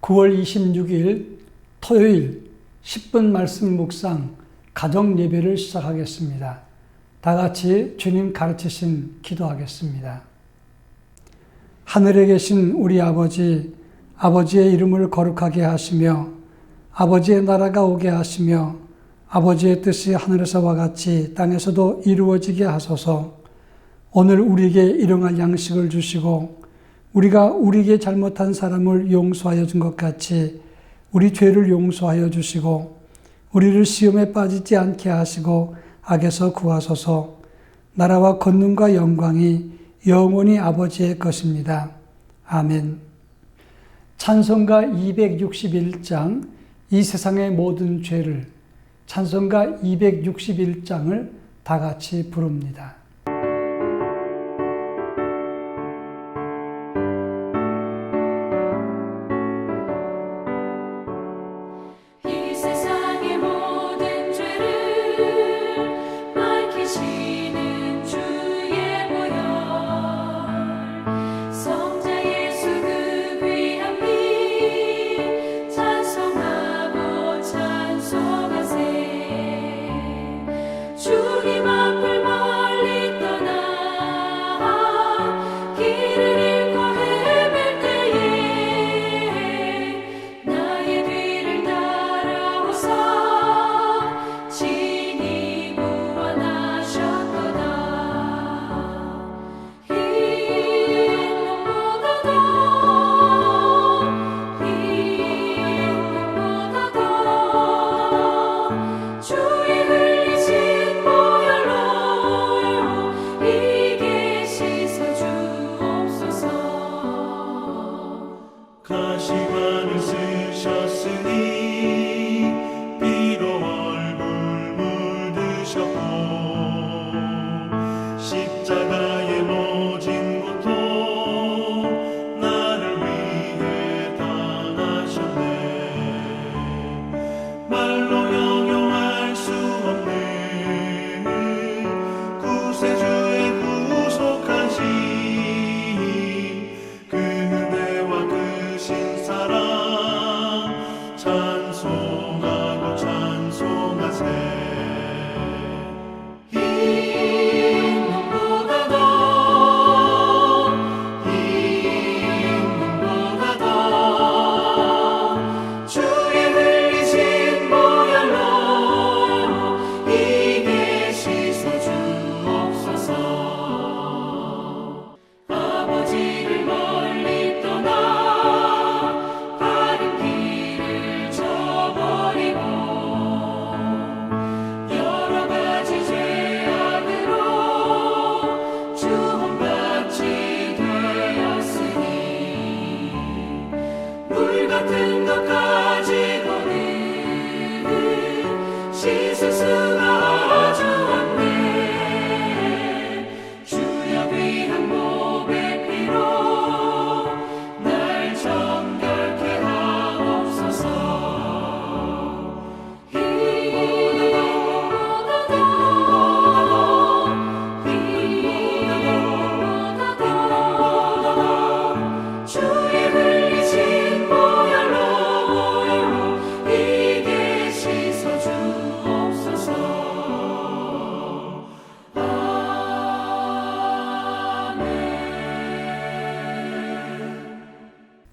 9월 26일 토요일 10분 말씀 묵상 가정 예배를 시작하겠습니다. 다 같이 주님 가르치신 기도하겠습니다. 하늘에 계신 우리 아버지, 아버지의 이름을 거룩하게 하시며 아버지의 나라가 오게 하시며 아버지의 뜻이 하늘에서와 같이 땅에서도 이루어지게 하소서. 오늘 우리에게 일용할 양식을 주시고 우리가 우리에게 잘못한 사람을 용서하여 준 것 같이 우리 죄를 용서하여 주시고 우리를 시험에 빠지지 않게 하시고 악에서 구하소서. 나라와 권능과 영광이 영원히 아버지의 것입니다. 아멘. 찬송가 261장 이 세상의 모든 죄를, 찬송가 261장을 다 같이 부릅니다.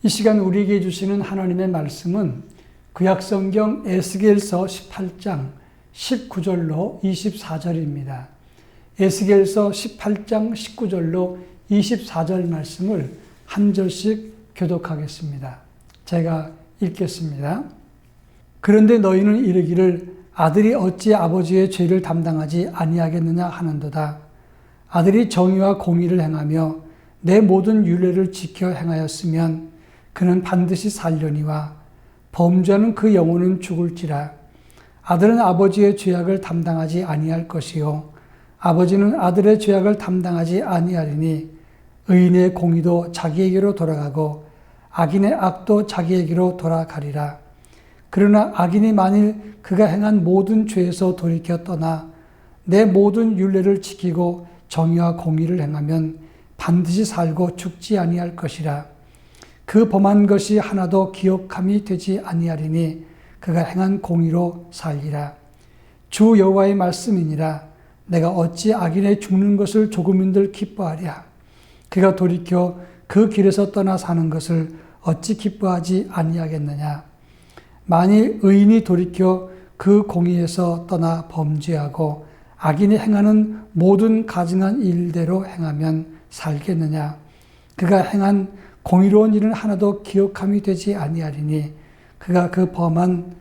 이 시간 우리에게 주시는 하나님의 말씀은 구약성경 에스겔서 18장 19절로 24절입니다. 에스겔서 18장 19절로 24절 말씀을 한 절씩 교독하겠습니다. 제가 읽겠습니다. 그런데 너희는 이르기를 아들이 어찌 아버지의 죄를 담당하지 아니하겠느냐 하는도다. 아들이 정의와 공의를 행하며 내 모든 율례를 지켜 행하였으면 그는 반드시 살려니와 범죄하는 그 영혼은 죽을지라. 아들은 아버지의 죄악을 담당하지 아니할 것이요 아버지는 아들의 죄악을 담당하지 아니하리니 의인의 공의도 자기에게로 돌아가고 악인의 악도 자기에게로 돌아가리라. 그러나 악인이 만일 그가 행한 모든 죄에서 돌이켜 떠나 내 모든 율례를 지키고 정의와 공의를 행하면 반드시 살고 죽지 아니할 것이라. 그 범한 것이 하나도 기억함이 되지 아니하리니 그가 행한 공의로 살리라. 주 여호와의 말씀이니라. 내가 어찌 악인의 죽는 것을 조금인들 기뻐하랴. 그가 돌이켜 그 길에서 떠나 사는 것을 어찌 기뻐하지 아니하겠느냐. 만일 의인이 돌이켜 그 공의에서 떠나 범죄하고 악인이 행하는 모든 가증한 일대로 행하면 살겠느냐. 그가 행한 공의로운 일은 하나도 기억함이 되지 아니하리니 그가 그 범한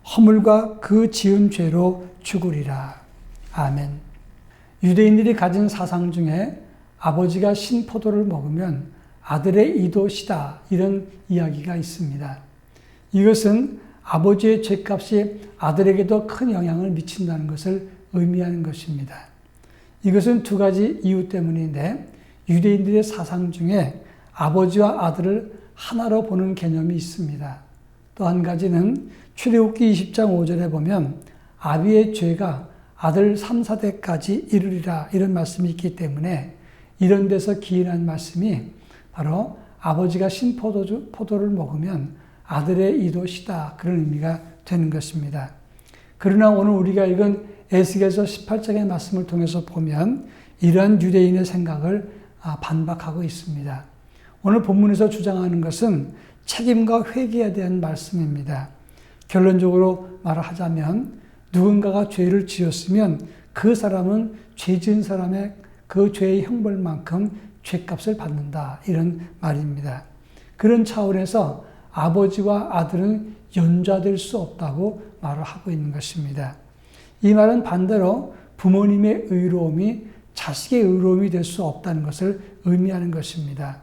허물과 그 지은 죄로 죽으리라. 아멘. 유대인들이 가진 사상 중에 아버지가 신포도를 먹으면 아들의 이도시다, 이런 이야기가 있습니다. 이것은 아버지의 죄값이 아들에게도 큰 영향을 미친다는 것을 의미하는 것입니다. 이것은 두 가지 이유 때문인데, 유대인들의 사상 중에 아버지와 아들을 하나로 보는 개념이 있습니다. 또 한 가지는 출애굽기 20장 5절에 보면 아비의 죄가 아들 3, 4대까지 이르리라, 이런 말씀이 있기 때문에 이런 데서 기인한 말씀이 바로 아버지가 신포도를 먹으면 아들의 이도시다, 그런 의미가 되는 것입니다. 그러나 오늘 우리가 읽은 에스겔서 18장의 말씀을 통해서 보면 이러한 유대인의 생각을 반박하고 있습니다. 오늘 본문에서 주장하는 것은 책임과 회개에 대한 말씀입니다. 결론적으로 말하자면 누군가가 죄를 지었으면 그 사람은 죄 지은 사람의 그 죄의 형벌만큼 죄값을 받는다, 이런 말입니다. 그런 차원에서 아버지와 아들은 연좌될 수 없다고 말을 하고 있는 것입니다. 이 말은 반대로 부모님의 의로움이 자식의 의로움이 될 수 없다는 것을 의미하는 것입니다.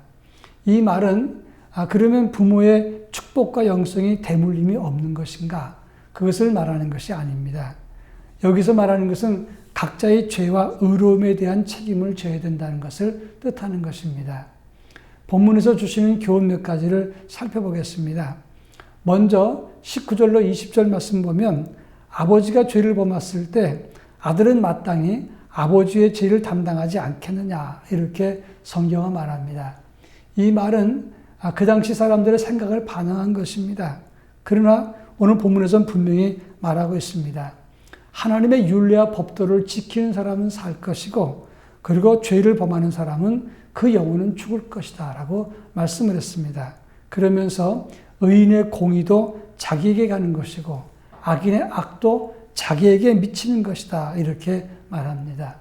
이 말은 그러면 부모의 축복과 영성이 대물림이 없는 것인가? 그것을 말하는 것이 아닙니다. 여기서 말하는 것은 각자의 죄와 의로움에 대한 책임을 져야 된다는 것을 뜻하는 것입니다. 본문에서 주시는 교훈 몇 가지를 살펴보겠습니다. 먼저 19절로 20절 말씀 보면 아버지가 죄를 범했을 때 아들은 마땅히 아버지의 죄를 담당하지 않겠느냐, 이렇게 성경은 말합니다. 이 말은 그 당시 사람들의 생각을 반영한 것입니다. 그러나 오늘 본문에서는 분명히 말하고 있습니다. 하나님의 율례와 법도를 지키는 사람은 살 것이고, 그리고 죄를 범하는 사람은 그 영혼은 죽을 것이다 라고 말씀을 했습니다. 그러면서 의인의 공의도 자기에게 가는 것이고 악인의 악도 자기에게 미치는 것이다, 이렇게 말합니다.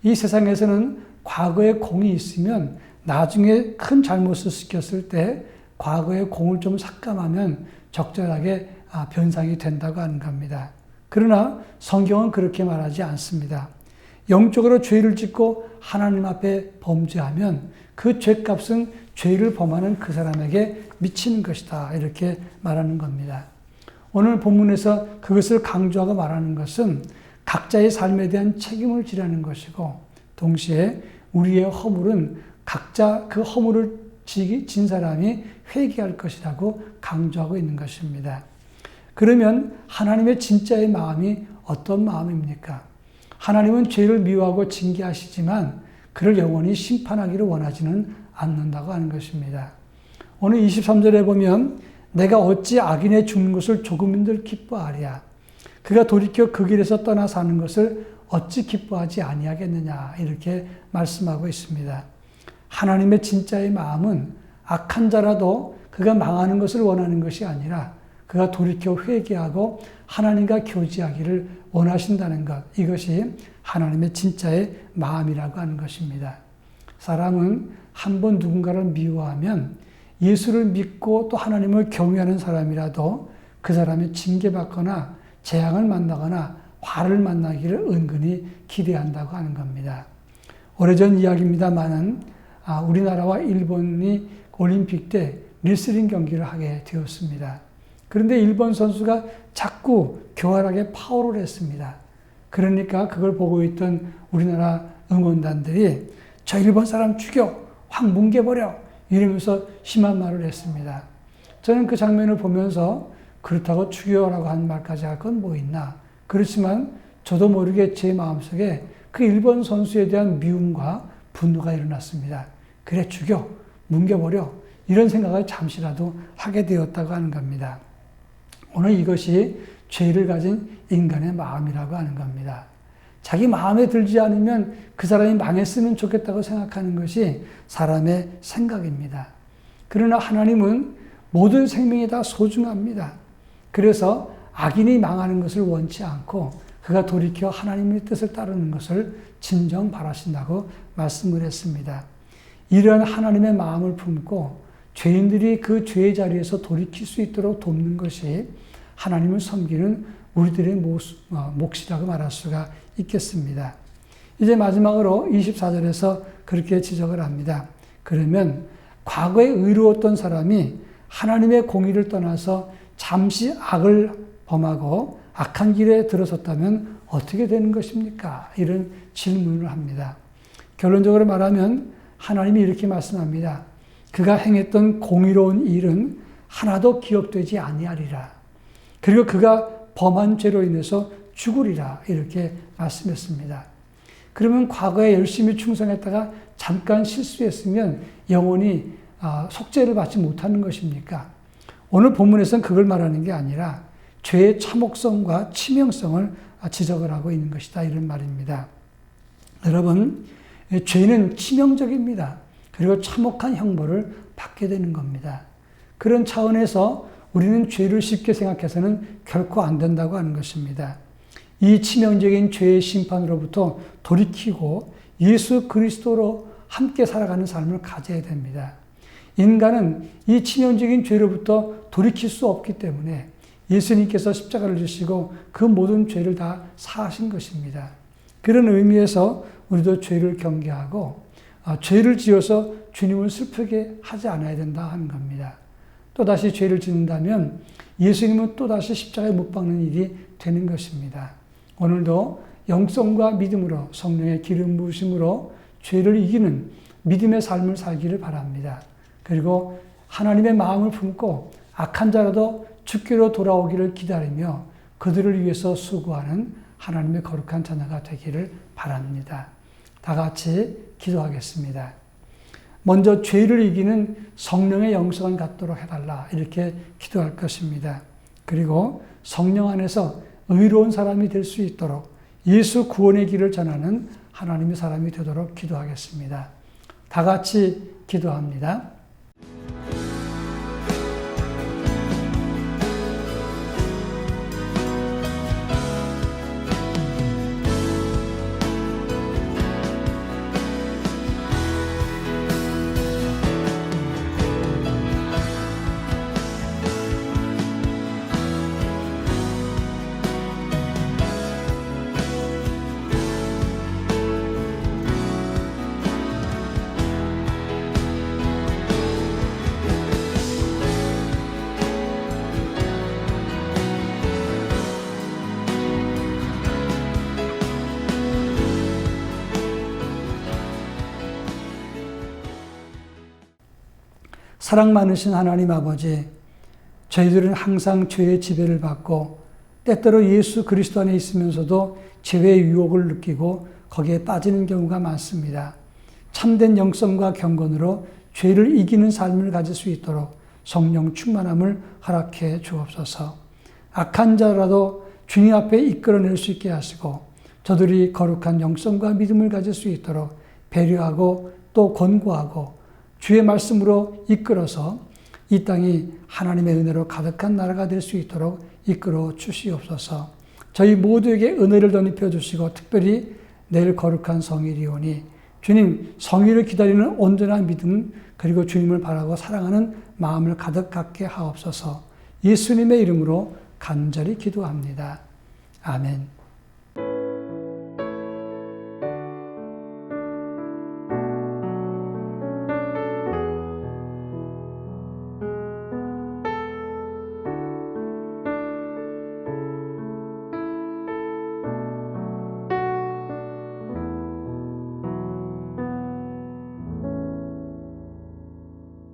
이 세상에서는 과거의 공이 있으면 나중에 큰 잘못을 시켰을 때 과거의 공을 좀 삭감하면 적절하게 변상이 된다고 하는 겁니다. 그러나 성경은 그렇게 말하지 않습니다. 영적으로 죄를 짓고 하나님 앞에 범죄하면 그 죄값은 죄를 범하는 그 사람에게 미치는 것이다, 이렇게 말하는 겁니다. 오늘 본문에서 그것을 강조하고 말하는 것은 각자의 삶에 대한 책임을 지라는 것이고, 동시에 우리의 허물은 각자 그 허물을 진 사람이 회개할 것이라고 강조하고 있는 것입니다. 그러면 하나님의 진짜의 마음이 어떤 마음입니까? 하나님은 죄를 미워하고 징계하시지만 그를 영원히 심판하기를 원하지는 않는다고 하는 것입니다. 오늘 23절에 보면 내가 어찌 악인의 죽는 것을 조금인들 기뻐하랴. 그가 돌이켜 그 길에서 떠나 사는 것을 어찌 기뻐하지 아니하겠느냐, 이렇게 말씀하고 있습니다. 하나님의 진짜의 마음은 악한 자라도 그가 망하는 것을 원하는 것이 아니라 그가 돌이켜 회개하고 하나님과 교제하기를 원하신다는 것, 이것이 하나님의 진짜의 마음이라고 하는 것입니다. 사람은 한번 누군가를 미워하면 예수를 믿고 또 하나님을 경외하는 사람이라도 그 사람이 징계받거나 재앙을 만나거나 화를 만나기를 은근히 기대한다고 하는 겁니다. 오래전 이야기입니다만은 우리나라와 일본이 올림픽 때 레슬링 경기를 하게 되었습니다. 그런데 일본 선수가 자꾸 교활하게 파울을 했습니다. 그러니까 그걸 보고 있던 우리나라 응원단들이 저 일본 사람 죽여! 확 뭉개버려! 이러면서 심한 말을 했습니다. 저는 그 장면을 보면서 그렇다고 죽여라고 한 말까지 할 건 뭐 있나. 그렇지만 저도 모르게 제 마음속에 그 일본 선수에 대한 미움과 분노가 일어났습니다. 그래, 죽여! 뭉개버려! 이런 생각을 잠시라도 하게 되었다고 하는 겁니다. 오늘 이것이 죄를 가진 인간의 마음이라고 하는 겁니다. 자기 마음에 들지 않으면 그 사람이 망했으면 좋겠다고 생각하는 것이 사람의 생각입니다. 그러나 하나님은 모든 생명이 다 소중합니다. 그래서 악인이 망하는 것을 원치 않고 그가 돌이켜 하나님의 뜻을 따르는 것을 진정 바라신다고 말씀을 했습니다. 이러한 하나님의 마음을 품고 죄인들이 그 죄의 자리에서 돌이킬 수 있도록 돕는 것이 하나님을 섬기는 우리들의 몫이라고 말할 수가 있겠습니다. 이제 마지막으로 24절에서 그렇게 지적을 합니다. 그러면 과거에 의로웠던 사람이 하나님의 공의를 떠나서 잠시 악을 범하고 악한 길에 들어섰다면 어떻게 되는 것입니까? 이런 질문을 합니다. 결론적으로 말하면 하나님이 이렇게 말씀합니다. 그가 행했던 공의로운 일은 하나도 기억되지 아니하리라. 그리고 그가 범한 죄로 인해서 죽으리라. 이렇게 말씀했습니다. 그러면 과거에 열심히 충성했다가 잠깐 실수했으면 영원히 속죄를 받지 못하는 것입니까? 오늘 본문에서는 그걸 말하는 게 아니라 죄의 참혹성과 치명성을 지적을 하고 있는 것이다. 이런 말입니다. 여러분, 죄는 치명적입니다. 그리고 참혹한 형벌을 받게 되는 겁니다. 그런 차원에서 우리는 죄를 쉽게 생각해서는 결코 안 된다고 하는 것입니다. 이 치명적인 죄의 심판으로부터 돌이키고 예수 그리스도로 함께 살아가는 삶을 가져야 됩니다. 인간은 이 치명적인 죄로부터 돌이킬 수 없기 때문에 예수님께서 십자가를 지시고 그 모든 죄를 다 사하신 것입니다. 그런 의미에서 우리도 죄를 경계하고 죄를 지어서 주님을 슬프게 하지 않아야 된다 하는 겁니다. 또다시 죄를 짓는다면 예수님은 또다시 십자가에 못 박는 일이 되는 것입니다. 오늘도 영성과 믿음으로 성령의 기름 부으심으로 죄를 이기는 믿음의 삶을 살기를 바랍니다. 그리고 하나님의 마음을 품고 악한 자라도 주께로 돌아오기를 기다리며 그들을 위해서 수고하는 하나님의 거룩한 자녀가 되기를 바랍니다. 다 같이 기도하겠습니다. 먼저 죄를 이기는 성령의 영성을 갖도록 해달라 이렇게 기도할 것입니다. 그리고 성령 안에서 의로운 사람이 될 수 있도록 예수 구원의 길을 전하는 하나님의 사람이 되도록 기도하겠습니다. 다 같이 기도합니다. 사랑 많으신 하나님 아버지, 저희들은 항상 죄의 지배를 받고 때때로 예수 그리스도 안에 있으면서도 죄의 유혹을 느끼고 거기에 빠지는 경우가 많습니다. 참된 영성과 경건으로 죄를 이기는 삶을 가질 수 있도록 성령 충만함을 허락해 주옵소서. 악한 자라도 주님 앞에 이끌어낼 수 있게 하시고 저들이 거룩한 영성과 믿음을 가질 수 있도록 배려하고 또 권고하고 주의 말씀으로 이끌어서 이 땅이 하나님의 은혜로 가득한 나라가 될 수 있도록 이끌어 주시옵소서. 저희 모두에게 은혜를 덧입혀 주시고 특별히 내일 거룩한 성일이 오니 주님 성일을 기다리는 온전한 믿음 그리고 주님을 바라고 사랑하는 마음을 가득 갖게 하옵소서. 예수님의 이름으로 간절히 기도합니다. 아멘.